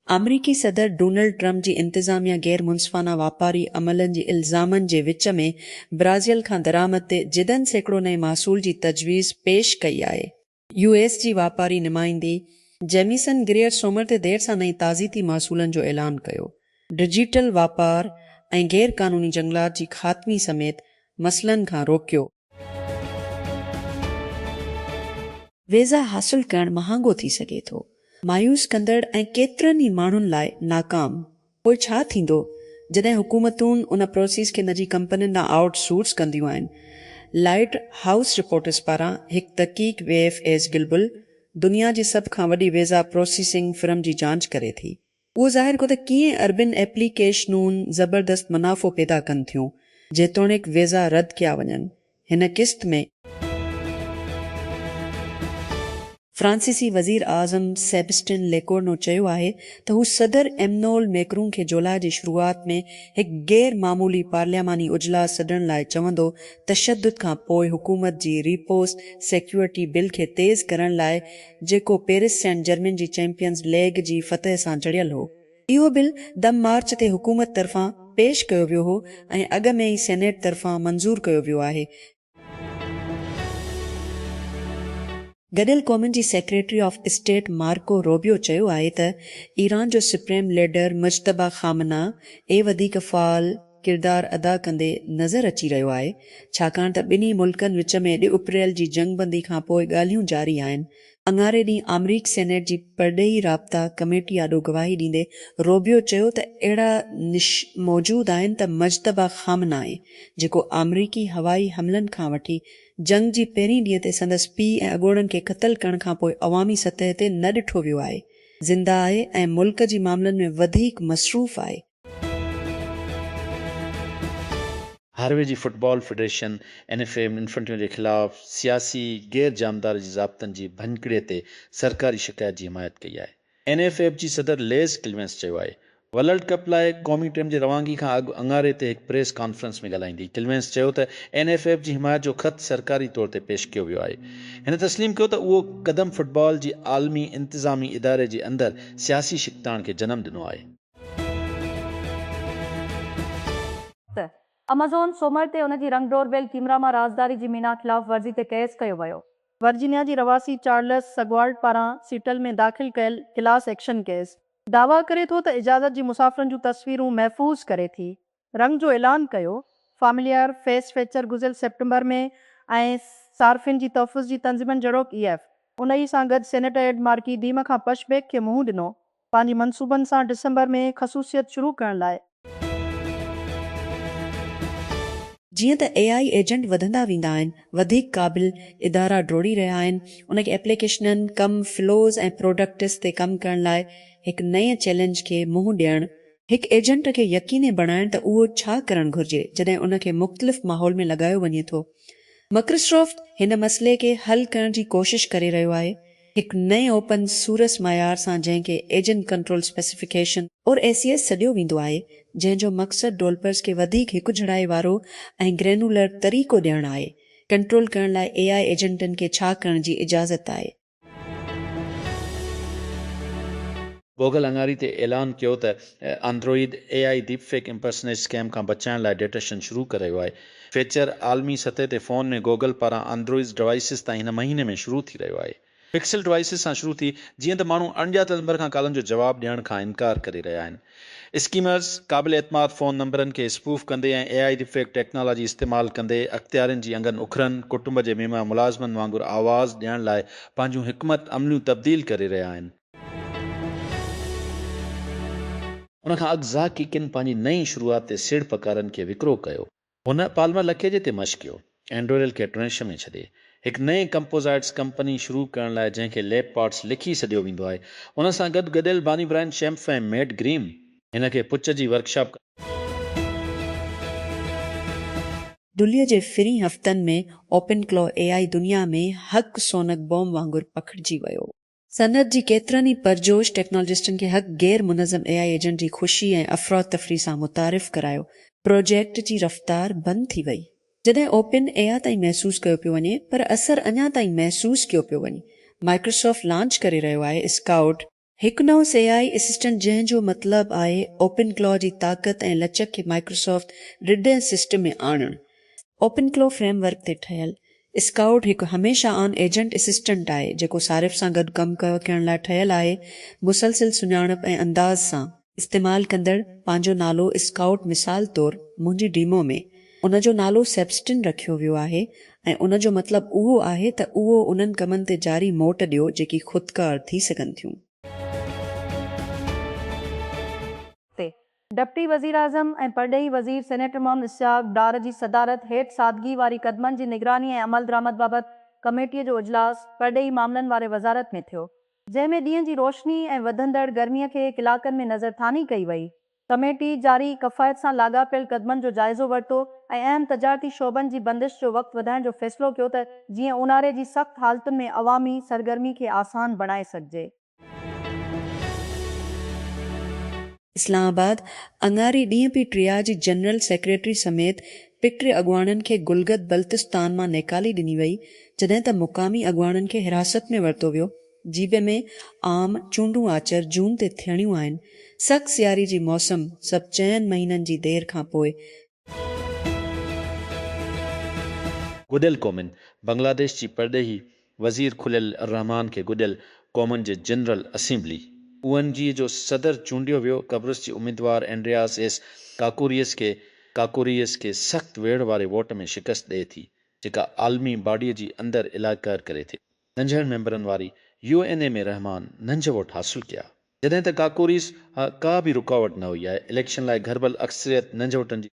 अमरीकी सदर Donald Trump जी इंतज़ामिया गैर मुनसिफ़ाना वापारी अमलनि जे इल्ज़ामनि जे विच में ब्राज़ील खां दरामद ते जिदन सैकड़ो नए मासूल जी तजवीज़ पेश कई आहे। यूएस जी वापारी नुमाइंदी जेमिसन ग्रियर सोमर ते देर सां नई ताज़ीती मासूलनि जो ऐलान कयो। डिजिटल वापार ऐं गैर क़ानूनी जंगलात जी ख़ात्मी समेत मसइलनि खां रोकियो। वीज़ा हासिल करणु महांगो थी सघे थो। मायूस कंदड़ ऐं केतिरनि ई माण्हुनि लाइ नाकाम। पोइ छा थींदो जॾहिं हुकूमतूं उन प्रोसेस खे निजी कंपनियुनि ॾांहुं आउटसोर्स कंदियूं आहिनि। लाइट हाउस रिपोर्टर्स पारां हिकु तहक़ीक़ वेएफएस गिलबुल दुनिया जी सभ खां वॾी वीज़ा प्रोसेसिंग फर्म जी जांच करे थी। उहो ज़ाहिर को त कीअं अरबिन एप्लीकेशनूं ज़बरदस्त मुनाफ़ो पैदा कनि थियूं जेतोणीकि वीज़ा रद्द कया वञनि। हिन किस्त में फ्रांसीसी वज़ीर आज़म सेबस्टियन लेकोर्नो चयो आहे त हू सदर एमनोल मैक्रोन खे जुलाई जी शुरूआत में हिकु गैर मामूली पार्लियामानी उजलास सॾण लाइ चवंदो तशद्दुद खां पोइ हुकूमत जी रिपोस्ट सिक्योरिटी बिल खे तेज़ करण लाइ जेको पेरिस सेंट जर्मन जी चैंपियंस लीग जी फतह सां जड़ियल हो। इहो बिल दम मार्च ते हुकूमत तरफ़ां पेश कयो वियो हो ऐं अॻु में ई सेनेट तरफ़ां मंज़ूर कयो वियो आहे। गॾियल क़ौमुनि जी secretary of state Marco Rubio चयो आहे त ईरान जो सुप्रीम लीडर मुज्तबा खामना वधीक फ़ाल किरदारु अदा कंदे नज़र अची रहियो आहे छाकाणि त ॿिन्ही मुल्कनि विच में 2 अप्रैल जी जंगबंदी खां पोइ ॻाल्हियूं जारी आहिनि। अंगारे ॾींहुं अमरीक सेनेट जी परॾेही राब्ता कमेटी आॾो गवाही ॾींदे रोबियो चयो त अहिड़ा मौजूद आहिनि त मुज्तबा खामना जेको अमरीकी हवाई हमलनि खां वठी जंग जी पहिरीं ॾींहं ते संदसि पीउ ऐं अॻोड़नि खे क़तल करण खां पोइ अवामी सतह ते न ॾिठो वियो आहे, ज़िंदा आहे ऐं मुल्क जी मामलनि में वधीक मसरूफ़ आहे। हार्वे जी फुटबॉल फेडरेशन NFA इन्फेंट्री जे ख़िलाफ़ सियासी गैर जानबदार जी ज़ाब्तनि जी भञकिड़े ते सरकारी शिकायत जी हिमायत कई आहे। NFF जी सदर लेज़ किलवेंस चयो आहे वर्ल्ड कप लाइ क़ौमी टीम जी रवानगी खां अॻु अंगारे ते हिकु प्रेस कॉन्फ्रेंस में ॻाल्हाईंदी किलवेंस चयो त NFF जी हिमायत जो ख़त सरकारी तौर ते पेश कयो वियो आहे। हिन तस्लीम कयो त उहो क़दम फुटबॉल जी आलमी इंतिज़ामी इदारे जे अंदरि सियासी शिकताण खे जनम ॾिनो आहे। अमेज़ॉन सोमर ते उन जी रंग डोरबेल कैमरा मां राज़दारी जी मीना ख़िलाफ़ वर्ज़ी ते केस कयो वियो। वर्जीनिया जी रवासी चार्ल्स सगवार्ड पारां सीटल में दाख़िल कयल क्लास एक्शन केस दावा करे थो त इजाज़त जी मुसाफ़िरनि जूं तस्वीरूं महफ़ूज़ करे थी। रंग जो ऐलान कयो फामिलियर फेस फीचर गुज़िरियल सेप्टेंबर में ऐं सार्फ़िन जी तहफ़ुज़ जी तंज़ीमनि जहिड़ोक EF उन ई सां गॾु सेनेटर एड मार्की दीम खां पशबेक खे मुंहुं ॾिनो पंहिंजी मनसूबनि सां दिसंबर में ख़सूसियत शुरू करण लाइ। जीअं त AI एजेंट वधंदा वेंदा आहिनि वधीक क़ाबिल इदारा ड्रोड़ी रहिया आहिनि उनखे एप्लीकेशननि कम फ्लोज़ ऐं प्रोडक्ट्स ते कमु करण लाइ हिकु नए चैलेंज खे मुंहुं ॾियणु हिकु एजेंट खे यकीनी बणाइण त उहो छा करणु घुर्जे जॾहिं उनखे मुख़्तलिफ़ माहौल में लॻायो वञे थो। माइक्रोसॉफ्ट हिन मसइले खे हल करण जी कोशिश करे रहियो आहे हिकु नए ओपन सोर्स मयार सां जंहिंखे एजेंट कंट्रोल स्पेसिफिकेशन और ACS सॾियो वेंदो आहे जंहिंजो मक़सदु डेवलपर्स खे वधीक हिकु जड़ाई वारो ऐं ग्रेनुलर तरीक़ो ॾियणु आहे। कंट्रोल करण लाइ AI एजेंटनि खे छा करण जी इजाज़त आहे। गूगल अंगारी ते ऐलान कयो त एंड्रॉइड AI डीपफेक इंपर्सनेट स्कैम खां बचाइण लाइ डिटेक्शन शुरू करे रहियो आहे। फीचर आलमी सतह ते फ़ोन में गूगल पारां एंड्रॉइड डिवाइसिस ताईं हिन महीने में शुरू थी रहियो आहे। पिक्सल डिवाइसिस सां शुरू थी जीअं त माण्हू अणॼातल नंबर खां कॉलनि जो जवाबु ॾियण खां इनकार करे रहिया आहिनि। स्कीमर्स क़ाबिल एतमाद फ़ोन नंबरनि खे स्पूफ कंदे ऐं AI डीपफेक टेक्नोलॉजी इस्तेमालु कंदे अख़्तियारनि जी अंगनि उखरनि कुटुंब जे वीमा मुलाज़िमनि वांगुरु आवाज़ ॾियण लाइ पंहिंजूं हिकमत अमलियूं तब्दील करे रहिया आहिनि। उनखां अॻु ज़ाकिकिन पंहिंजी नई शुरूआत ते सिड़ पकारनि खे विकिरो कयो। हुन पाल्मर लखेजे ते मश कयो एंड्रॉइड खे ट्रेंश में छॾे हिकु नए कंपोज़ाइट्स कंपनी शुरू करण लाइ जंहिंखे लैब पार्ट्स लिखी सॾियो वेंदो आहे। उन सां गॾु गॾियल बानी ब्राइन शैम्प ऐं मेट ग्रीम हिन खे पुछ जी वर्कशॉप दुलिया जे फिरी हफ़्तनि में ओपन क्लॉ AI दुनिया में हक़ सोनक बॉम्ब वांगुरु पखिड़िजी वियो। सनत जी केतिरनि ई परजोश टेक्नोलॉजिस्टनि खे हक़ गैर मुनज़म AI एजेंट जी ख़ुशी ऐं अफ़रा तफ़री सां मुतारिफ़ करायो। प्रोजेक्ट जी रफ़्तार बंदि थी वई जॾहिं ओपन AI ताईं महसूस कयो पियो वञे पर असर अञा ताईं महसूस कयो पियो वञे। माइक्रोसॉफ्ट लॉन्च करे रहियो आहे स्काउट हिकु नओं AI असिस्टेंट जंहिंजो मतिलबु आहे ओपन क्लॉ जी ताक़त ऐं लचक खे माइक्रोसॉफ्ट रिडर सिस्टम में आणणु। ओपन क्लॉ फ्रेमवर्क ते ठहियल स्काउट हिकु हमेशह ऑन एजेंट असिस्टेंट आहे जेको सारिफ़ सां गॾु कमु करण लाइ ठहियल आहे। मुसलसिल सुञाणप ऐं अंदाज़ सां इस्तेमालु कंदड़ पंहिंजो नालो स्काउट मिसाल तौरु मुंहिंजी डीमो में उन जो नालो सेप्स्टिन रखियो वियो आहे ऐं उन जो मतिलबु उहो आहे त उहो उन्हनि कमनि ते जारी मोट ॾियो जेकी ख़ुदकार थी सघनि थियूं। डिप्टी वज़ीर आज़म ऐं परॾेही वज़ीर सेनेटर मोहम्मद इश्तियाक डार जी सदारत हेठि सादगी वारी क़दमनि जी निगरानी ऐं अमल दरामद बाबति कमेटीअ जो इजलास परॾेही मामलनि वारे वज़ारत में थियो, जंहिंमें ॾींहं जी रोशनी ऐं वधंदड़ गर्मीअ खे इलाइक़नि में नज़रथानी कई वई। कमेटी जारी कफ़ायत सां लाॻापियल क़दमनि जो जाइज़ो वरितो ऐं अहम तजारती शोबनि जी बंदिश जो वक़्तु वधाइण जो फ़ैसिलो कयो त जीअं ऊन्हारे जी सख़्त हालतुनि में अवामी सरगर्मी खे आसान बणाए सघिजे। इस्लामाबाद अंगारी ॾींहं पी ट्रियाज जनरल सेक्रेटरी समेत पिक्र अॻुवाणनि खे गुलगत बल्तिस्तान मां निकाली ॾिनी वई, जॾहिं त मुक़ामी अॻुवाणनि खे हिरासत में वरितो वियो। जीबे में आम चूंडूं आचर जून ते थियणियूं आहिनि। सख़्त सियारी जी मौसम सभु 4 महीननि जी देर खां पोइ गुडियल क़ौमुनि बांग्लादेश जी परॾेही वज़ीर खुलियल रहमान खे गुडियल क़ौमुनि जे जनरल असेंबली UNG जो सदर चूंडियो वियो। कब्रस जी उम्मीदवार एंड्रियास एस काकोरियस खे सख़्त वेड़ वारे वोट में शिकस्त ॾिए थी, जेका आलमी बॉडीअ जी अंदरि इलाइक़ार करे थी। नंढड़नि मेंबरनि वारी UNA में रहमान नंढ वोट हासिल किया, जॾहिं त काकोरियस का बि रुकावट न हुई आहे। इलेक्शन लाइ घरबल अक्सरियत नंढ वोटनि जी।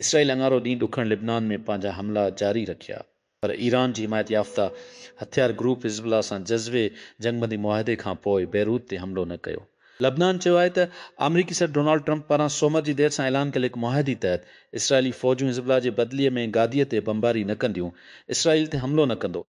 इसराइल अंगारो ॾींहुं ॾुखण लिबनान में पंहिंजा हमला जारी रखिया, पर ईरान जी हिमायत याफ़्ता हथियार ग्रुप हिज़बुल्लाह सां जज़्बे जंगबंदी मुआहिदे खां पोइ बैरूत ते हमलो न कयो। लबनान चयो आहे त अमरीकी सदर डोनाल्ड ट्रंप पारां सोमवार जी देर सां ऐलान कयल हिकु मुआहिदे तहत इसराइली फ़ौजूं हिज़बुल्लाह जे बदिलीअ में गादीअ ते बमबारी न कंदियूं, इसराइल ते हमलो न कंदो।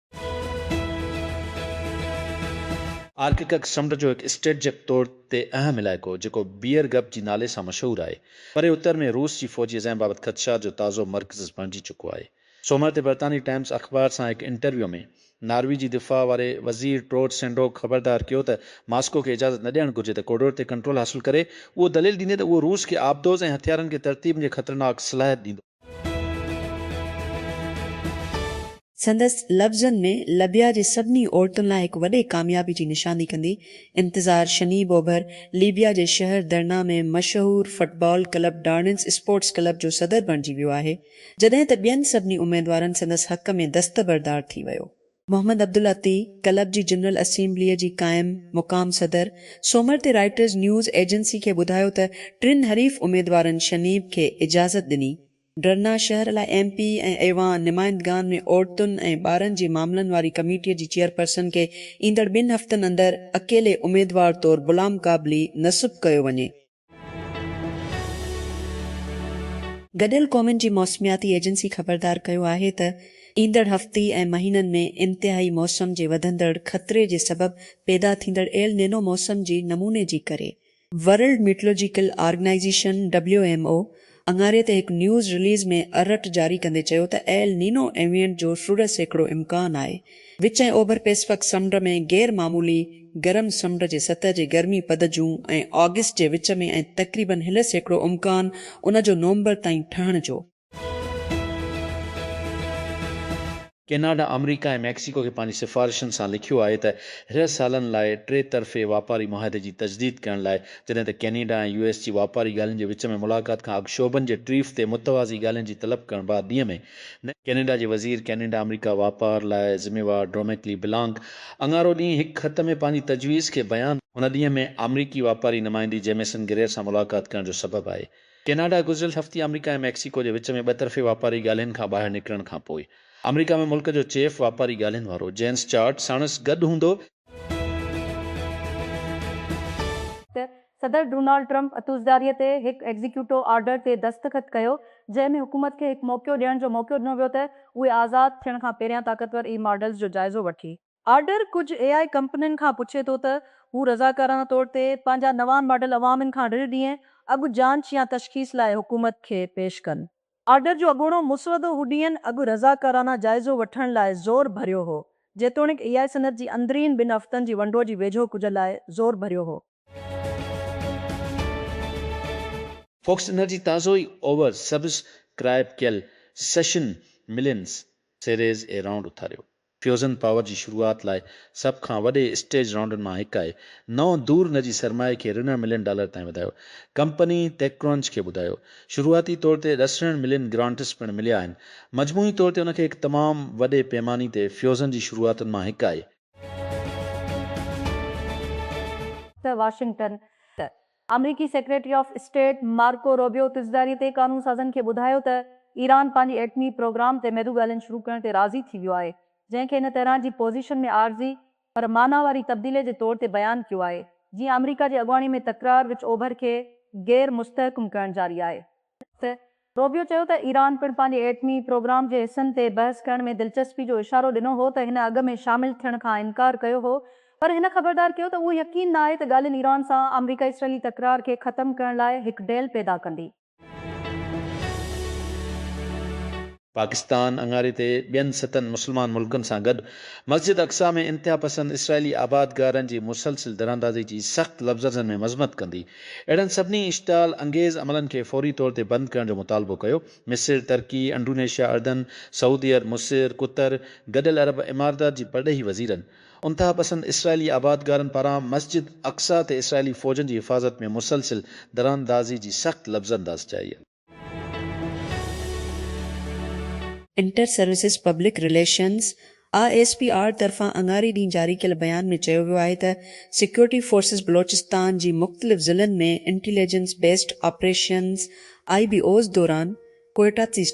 आर्कटिक समुंड जो हिकु स्ट्रेटजिक तौर ते अहम इलाइक़ो जेको बियर गप जी नाले सां मशहूरु आहे, परे उत्तर में रूस जी फ़ौजी अज़ाइम बाबति ख़दशात जो ताज़ो मर्कज़ बणिजी चुको आहे। सोमवार ते बरतानी टाइम्स अख़बार सां हिकु इंटरव्यू में नार्वे जी दिफ़ा वारे वज़ीर ट्रोड सेंडोक ख़बरदार कयो त मॉस्को खे इजाज़त न ॾियणु घुर्जे त कोरिडोर ते कंट्रोल हासिल करे। उहो दलील ॾींदे त उहो रूस खे आबदोज़ ऐं हथियारनि खे तरतीब जे ख़तरनाक सलाहियत ॾींदो। संदसि लफ़्ज़नि में लबिया जे सभिनी औरतुनि लाइ हिकु वॾे कामयाबी जी निशानी कंदी इंतज़ार शनीब ओभर लीबिया जे शहर दरना में मशहूरु फुटबॉल क्लब डार्नेंस स्पोर्ट्स क्लब जो सदर बणिजी वियो आहे, जॾहिं त ॿियनि सभिनी उमेदवारनि संदसि हक़ में दस्तबरदार थी वियो। मोहम्मद अब्दुल अती क्लब जी जनरल असेंबलीअ जी क़ाइम मुक़ाम सदर सोमवार ते राइटर्स न्यूज़ एजेंसी खे ॿुधायो त 3 हरीफ़ उमेदवारनि शनीब खे इजाज़त ॾिनी। डरना शहर लाइ MP ऐं ऐवान नुमाइंदगान में औरतुनि ऐं ॿारनि जे मामलनि वारी कमेटीअ जी चेयरपर्सन खे ईंदड़ 2 हफ़्तनि अंदरि अकेले उमेदवार तौरु गुलाम काबली नस्ब कयो वञे। गॾियल क़ौमुनि जी मौसमियाती एजेंसी ख़बरदार कयो आहे त ईंदड़ हफ़्ते ऐं महीननि में इंतिहाई मौसम जे वधंदड़ ख़तरे जे सबबि पैदा थींदड़ एल नीनो मौसम जे नमूने जी करे वर्ल्ड मीटरोलॉजिकल ऑर्गेनाइज़ेशन WMO अंगारे ते हिकु न्यूज़ रिलीज़ में अलर्ट जारी कंदे चयो त एल नीनो इवेंट जो 16% इम्कान आहे। विच ऐं ओभर पैसिफिक समुंड में गैर मामूली गरम समुंड जे सतह जे गर्मी पद जूं ऐं ऑगस्ट जे विच में ऐं तक़रीबन 1% इम्कान उन जो नवंबर ताईं ठहण जो। कैनाडा अमरीका ऐं मैक्सिको खे पंहिंजी सिफ़ारिशुनि सां लिखियो आहे त 10 सालनि लाइ 3 तरफ़े वापारी मुआहिदे जी तजदीद करण लाइ, जॾहिं त कैनेडा ऐं US जी वापारी ॻाल्हियुनि जे विच में मुलाक़ात खां अॻु शोबनि जे ट्रीफ ते मुतवाज़ी ॻाल्हियुनि जी तलब करण बाद ॾींहं में कैनेडा जे वज़ीर कैनेडा अमरीका वापार लाइ ज़िम्मेवार ड्रोमेकली बिलांग अंगारो ॾींहुं हिकु ख़त में पंहिंजी तजवीज़ खे बयानु हुन ॾींहं में अमरीकी वापारी नुमाइंदी जेमेसन गिरेर सां मुलाक़ात करण जो सबबु आहे। कैनेडा गुज़िरियल हफ़्ते अमरीका ऐं मैक्सिको जे विच में 2 तरफ़े वापारी ॻाल्हियुनि खां ॿाहिरि निकिरण खां पोइ अमरीका में मुल्क जो चीफ वापारी ॻाल्हियुनि वारो जेन्स चार्ट साणुसि गॾु हूंदो। सदर डोनाल्ड ट्रंप अतूज़दारीअ ते हिकु एग्ज़ीक्यूटिव ऑर्डर ते दस्तख़त कयो, जंहिंमें हुकूमत खे हिकु मौक़ो ॾियण जो मौक़ो ॾिनो वियो त उहे आज़ादु थियण खां पहिरियां ताक़तवर मॉडल्स जो जाइज़ो वठी। ऑर्डर कुझु AI कंपनियुनि खां पुछे थो त हू रज़ाकाराना तौर ते पंहिंजा नवान मॉडल अवामनि खां 2 ॾींहं अॻु जांच या तशख़ीस लाइ हुकूमत खे पेश कनि। ऑर्डर जो अॻूणो मुसवदो हू ॾींहंनि अॻु रज़ाकाराना जाइज़ो वठण लाइ ज़ोर भरियो हो, जेतोणीकि AI सनत जी अंदरीन ॿिनि हफ़्तनि जी वंडो जी वेझो कुझ लाइ ज़ोर भरियो हो। फॉक्स एनर्जी ताज़ो ई ओवर सब्सक्राइब कयल सेशन मिलियंस सीरीज़ ए राउंड उथारियो। फ्यूज़न पावर जी शुरूआत लाइ सभ खां वॾे स्टेज राउंडनि मां हिकु आहे। नओं दूर न जी सरमाए खे $1 मिलियन ताईं वधायो। कंपनी टेकक्रंच खे ॿुधायो शुरूआती तौर ते $10 मिलियन ग्रांट्स पिणु मिलिया आहिनि। मजमूई तौर ते उनखे हिकु तमामु वॾे पैमाने ते फ्यूज़न जी शुरूआतुनि मां हिकु आहे। त वाशिंगटन त अमरीकी secretary of state Marco Rubio तिज़दारी ते कानून साज़न खे ॿुधायो त ईरान पंहिंजी एटमी प्रोग्राम ते महदू ॻाल्हियुनि शुरू करण ते राज़ी थी वियो आहे, जंहिंखे हिन तरह जी पोज़ीशन में आर्ज़ी पर माना वारी तब्दीली जे तौर ते बयानु कयो आहे, जीअं अमरीका जी अॻुवाणी में तकरार विच ओभर खे गैर मुस्तहकम करणु जारी आहे। त रोबियो चयो त ईरान पिणु पंहिंजे एटमी प्रोग्राम जे हिसनि ते बहस करण में दिलचस्पी जो इशारो ॾिनो हो त हिन अॻु में शामिल थियण खां इनकार कयो हो, पर हिन ख़बरदार कयो त उहो यकीन न आहे त ॻाल्हियुनि ईरान सां अमरीका इसराइली तकरार खे ख़तमु करण लाइ हिकु डेल पैदा कंदी। पाकिस्तान अंगारे ते ॿियनि 7 मुस्लमान मुल्कनि सां गॾु मस्जिद अक़सा में इंतिहा पसंद इसराइली आबादगारनि जी मुसलसिल दरअंदाज़ी जी सख़्त लफ़्ज़नि में मज़म्मत कंदी अहिड़नि सभिनी इश्ताल अंगेज़ अमलनि खे फौरी तौर ते बंदि करण जो मुतालबो कयो। मिस्र, टर्की, इंडोनेशिया, अर्दन, सऊदी अरब, मुसिर, कुतर, गॾियल अरब इमारात जी परॾेही वज़ीरनि उंतहा पसंद इसराइली आबादगारनि पारां मस्जिद अक़सा ते इसराइली फ़ौजनि जी हिफ़ाज़त में मुसलसिल दरअंदाज़ी जी सख़्त लफ़्ज़ंदाज़ चाही। Inter services public relations ASPR तरफ़ां अंगारी ॾींहुं जारी कयल बयान में चयो वियो आहे त सिक्योरिटी फोर्सिस बलोचिस्तान जी मुख़्तलिफ़ ज़िलनि में इंटेलिजेंस बेस्ड ऑपरेशंस IBOs दौरान कोयटा जी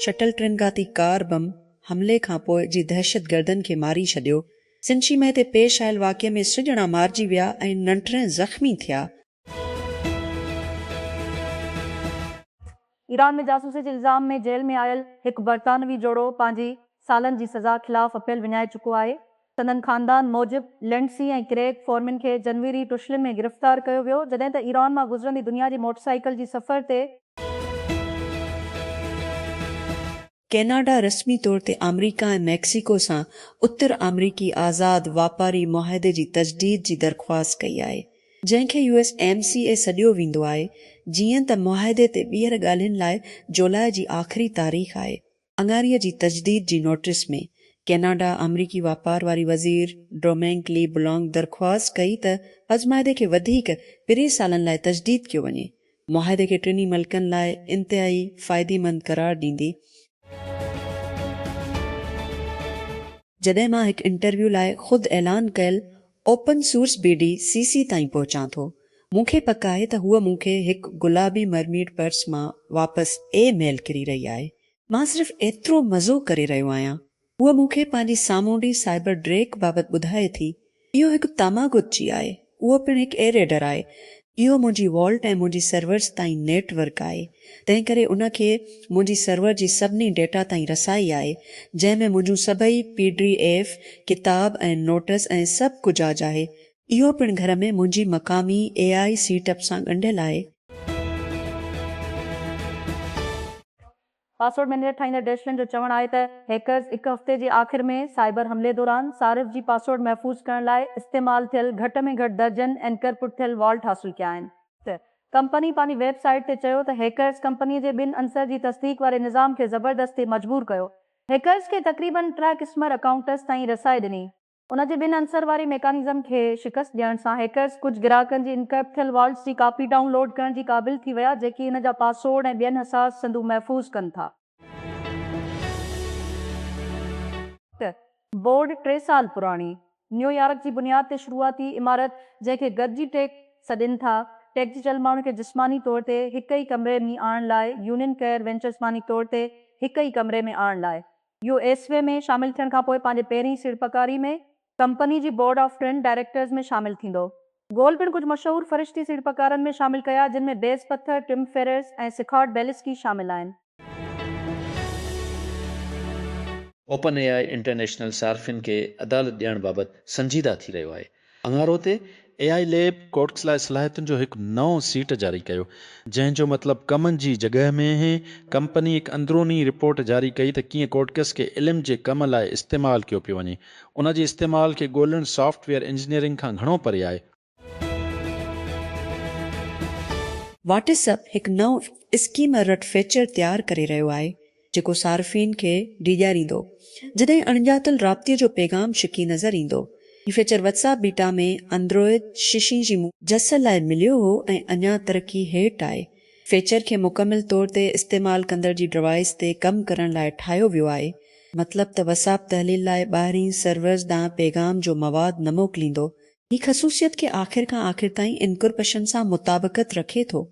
शटल ट्रेनगाती कार बम हमले खां पोइ जी दहशत गर्दनि खे मारी छॾियो। सिंशीमह ते पेश आयल वाक़े में 6 ॼणा मारिजी विया ऐं 39 ज़ख़्मी थिया। ईरान में जासूसी जे इल्ज़ाम में जेल में आयल हिकु बरतानवी जोड़ो पंहिंजी सालनि जी सज़ा ख़िलाफ़ अपील विञाए चुको आहे। संदन ख़ानदान मूजिबि लेंडसी ऐं क्रेग फोरमैन खे जनवरी टुशलिन में गिरफ़्तार कयो वियो, जॾहिं त ईरान मां गुज़रंदी दुनिया जी मोटरसाइकिल जी सफ़र ते कैनाडा रस्मी तौर ते अमरीका ऐं मैक्सिको सां उत्तर अमरीकी आज़ाद वापारी मुआहदे जी तजदीद जी दरख़्वास्त कई आहे, जंहिंखे USMCA सॾियो वेंदो आहे, जीअं त मुआहदे ते ॿीहर ॻाल्हियुनि लाइ जुलाई जी आख़िरी तारीख़ आहे। अंगारीअ जी तजदीद जी नोटिस में कैनाडा अमरीकी वापार वारी वज़ीर ड्रोमेंक ली बुलोंग दरख़्वास्त कई त अज़माइदे खे वधीक 2 सालनि लाइ तजदीद कयो वञे। मुआहदे खे टिनी मुल्कनि लाइ इंतिहाई फ़ाइदेमंद करार ॾींदी। जॾहिं मां हिकु इंटरव्यू लाइ ख़ुदि ऐलान कयल ओपन सोर्स BD CC ताईं पहुचां थो, मूंखे पक आहे त हूअ मूंखे हिकु गुलाबी मरमीड पर्स मां वापसि मेल किरी रही आहे। मां सिर्फ़ु एतिरो मज़ो करे रहियो आहियां। हूअ मूंखे पंहिंजी सामूंडी साइबर ड्रेक बाबति ॿुधाए थी। इहो हिकु तामागुची आहे, उहो पिणु हिकु एरेडर आहे। इहो मुंहिंजी वॉल्ट ऐं मुंहिंजी सर्वर्स ताईं नेटवर्क आहे, तंहिं करे उनखे मुंहिंजी सर्वर जी सभिनी डेटा ताईं रसाई आहे, जंहिंमें मुंहिंजूं सभई PDF किताब ऐं नोटिस ऐं सभु कुझु आहे। इहो पिणु घर में मुंहिंजी मक़ामी AI सीटअप सां ॻंढियल आहे। पासवर्ड मैनेजर ठाहींदड़ डैशलैंड जो चवणु आहे त हैकर्स हिकु हफ़्ते जे आख़िर में साइबर हमले दौरान सारिफ़ जी पासवर्ड महफ़ूज़ करण लाइ इस्तेमालु थियल घटि में घटि दर्जन एनक्रिप्ट थियल वॉल्ट हासिल कया आहिनि। त कंपनी पंहिंजी वेबसाइट ते चयो त हैकर्स कंपनीअ जे 2 अंसर जी तस्दीक वारे निज़ाम खे ज़बरदस्ती मजबूर कयो। हैकर्स खे तक़रीबन 3 क़िस्म अकाउंटस ताईं रसाई ॾिनी। उन जे 2 अंसर वारी मैकेनिज़म खे शिकस्त ॾियण सां हैकर्स कुझु ग्राहकनि जी इनक्रिप्ट थियल वॉल्ट्स जी कॉपी डाउनलोड करण जी क़ाबिल थी विया, जेकी इन जा पासवर्ड ऐं ॿियनि हसास संदू महफ़ूज़ कनि था। बोर्ड 3 साल पुराणी न्यूयॉर्क जी बुनियाद ते शुरूआती इमारत, जंहिंखे गॾिजी टेक सॾनि था, टेक जी चल माण्हुनि खे जिस्मानी तौर ते हिकु ई कमरे में आणण लाइ यूनियन केयर वेंचर जिस्मानी तौर ते हिकु ई कमरे में आणण लाइ USA में शामिल थियण खां पोइ पंहिंजे पहिरीं सीड़पकारी में कंपनी जी बोर्ड ऑफ 10 डायरेक्टर्स में शामिल थींदो। गोल पिणु कुझु मशहूर फ़रिश्ती सीड़पकारनि में शामिल कया, जिन में बेस पत्थर, टिम फेरिस ऐं सिखॉट बेलिस्की शामिल आहिनि। OpenAI इंटरनेशनल सार्फिन खे अदालत ॾियण बाबति संजीदा थी रहियो आहे। अंगारो ते AI लैब कोड्स लाइ सलाहियतुनि जो हिकु नओं सीट जारी कयो, जंहिंजो मतिलबु कमनि जी जॻह में है। कंपनी हिकु अंदरूनी रिपोर्ट जारी कई त कीअं कोडकस खे इल्म जे कम लाइ इस्तेमालु कयो पियो वञे। उन जे इस्तेमाल खे ॻोल्हणु सॉफ्टवेयर इंजीनियरिंग खां घणो परे आहे। व्हाट्सएप हिकु नओं स्कीम रट फीचर तयारु करे रहियो आहे जेको सार्फ़िन खे ॾिॼारींदो जॾहिं अणॼातल राब्ते जो पैगाम छिकी नज़र ईंदो। हीउ फीचर WhatsApp बीटा में एंड्रॉयड शीशी जी जस लाइ मिलियो हो ऐं अञा तरक़ी हेठि आहे। फीचर खे मुकमिल तौर ते इस्तेमालु कंदड़ जी डिवाइस ते कमु करण लाइ ठाहियो वियो आहे। मतिलबु त WhatsApp तहलील लाइ ॿाहिरीं सर्वर्स ॾांहुं पैगाम जो मवाद न मोकिलींदो। ही ख़सूसियत खे आख़िर खां आख़िर ताईं इनकुरपशन सां मुताबिक़त रखे थो।